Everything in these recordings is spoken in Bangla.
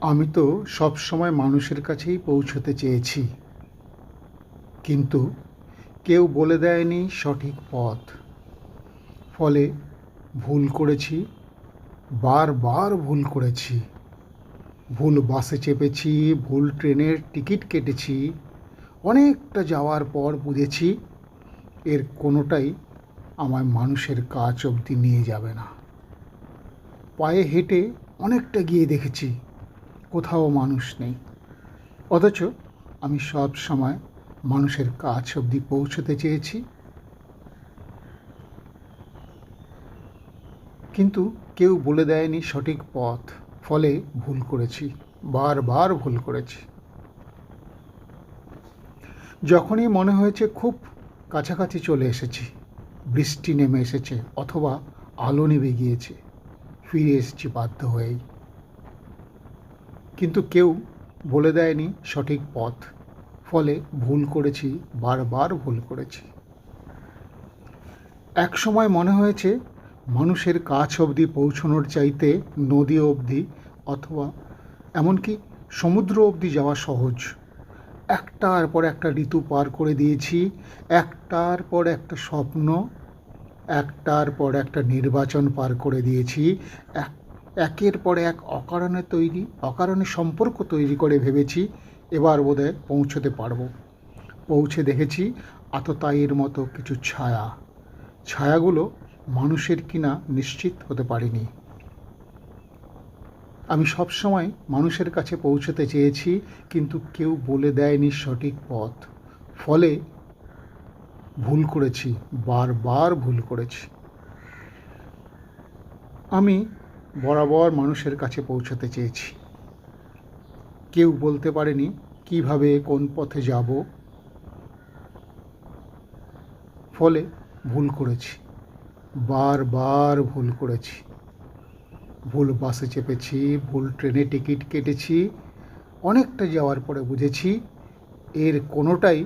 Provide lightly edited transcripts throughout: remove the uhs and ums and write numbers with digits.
আমি তো সবসময় মানুষের কাছেই পৌঁছতে চেয়েছি, কিন্তু কেউ বলে দেয়নি সঠিক পথ। ফলে ভুল করেছি, বারবার ভুল করেছি। ভুল বাসে চেপেছি, ভুল ট্রেনের টিকিট কেটেছি। অনেকটা যাওয়ার পর বুঝেছি এর কোনোটাই আমায় মানুষের কাছ অবধি নিয়ে যাবে না। পায়ে হেঁটে অনেকটা গিয়ে দেখেছি কোথাও মানুষ নেই, অথচ আমি সব সময় মানুষের কাছ অবধি পৌঁছতে চেয়েছি, কিন্তু কেউ বলে দেয়নি সঠিক পথ। ফলে ভুল করেছি, বারবার ভুল করেছি। যখনই মনে হয়েছে খুব কাছাকাছি চলে এসেছি, বৃষ্টি নেমে এসেছে অথবা আলো নিভে গিয়েছে, ফিরে এসেছি বাধ্য হয়েই। কিন্তু কেউ বলে দেয়নি সঠিক পথ। ফলে ভুল করেছি, বারবার ভুল করেছি। এক সময় মনে হয়েছে মানুষের কাছ অবধি পৌঁছানোর চাইতে নদী অবধি অথবা এমনকি সমুদ্র অবধি যাওয়া সহজ। একটার পর একটা ঋতু পার করে দিয়েছি, একটার পর একটা স্বপ্ন, একটার পর একটা নির্বাচন পার করে দিয়েছি। একের পর এক অকারণে সম্পর্ক তৈরি করে ভেবেছি এবার বোধহয় পৌঁছতে পারবো। পৌঁছে দেখেছি আততায়ীর মতো কিছু ছায়াগুলো মানুষের কিনা নিশ্চিত হতে পারিনি। আমি সবসময় মানুষের কাছে পৌঁছতে চেয়েছি, কিন্তু কেউ বলে দেয়নি সঠিক পথ। ফলে ভুল করেছি, বারবার ভুল করেছি। আমি বরাবর মানুষের কাছে পৌঁছতে চেয়েছি। কেউ বলতে পারেনি কিভাবে কোন পথে যাব। ফলে ভুল করেছি, বারবার ভুল করেছি। ভুল বাসে চেপেছি, ভুল ট্রেনে টিকিট কেটেছি। অনেকটা যাওয়ার পরে বুঝেছি এর কোনোটাই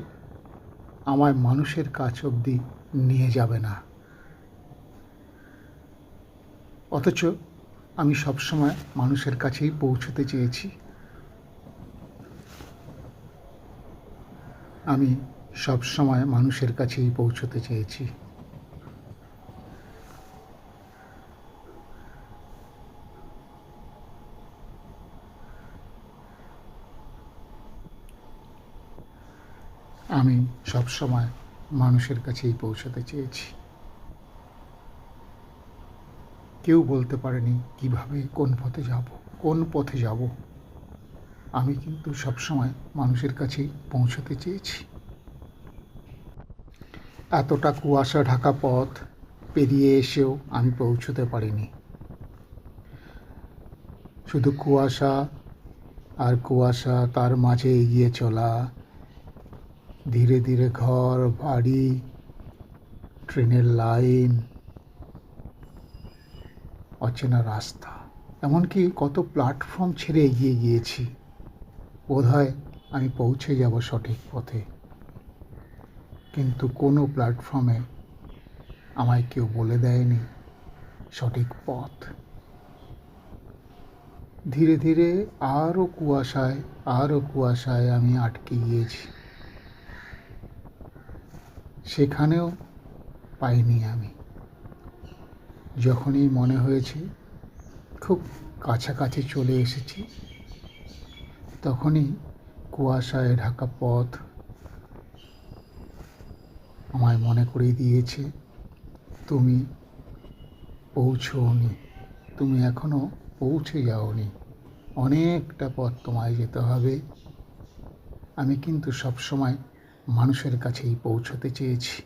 আমায় মানুষের কাছ অবধি নিয়ে যাবে না। অথচ আমি সবসময় মানুষের কাছেই পৌঁছতে চেয়েছি। আমি সবসময় মানুষের কাছেই পৌঁছতে চেয়েছি। আমি সবসময় মানুষের কাছেই পৌঁছতে চেয়েছি। কেউ বলতে পারেনি কিভাবে কোন পথে যাব। আমি কিন্তু সবসময় মানুষের কাছেই পৌঁছতে চেয়েছি। এতটা কুয়াশা ঢাকা পথ পেরিয়ে এসেও আমি পৌঁছতে পারিনি। শুধু কুয়াশা আর কুয়াশা, তার মাঝে এগিয়ে চলা, ধীরে ধীরে ঘর বাড়ি, ট্রেনের লাইন, অচেনা রাস্তা, এমনকি কত প্ল্যাটফর্ম ছেড়ে এগিয়ে গিয়েছি। বোধহয় আমি পৌঁছে যাব সঠিক পথে, কিন্তু কোনো প্ল্যাটফর্মে আমায় কেউ বলে দেয়নি সঠিক পথ। ধীরে ধীরে আরও কুয়াশায় আমি আটকে গিয়েছি। সেখানেও পাইনি আমি। যখনই মনে হয়েছে খুব কাছাকাছি চলে এসেছি, তখনই কুয়াশায় ঢাকা পথ আমায় মনে করিয়ে দিয়েছে তুমি পৌঁছোওনি, তুমি এখনো পৌঁছে যাওনি, অনেকটা পথ তোমায় যেতে হবে। আমি কিন্তু সবসময় মানুষের কাছেই পৌঁছতে চেয়েছি।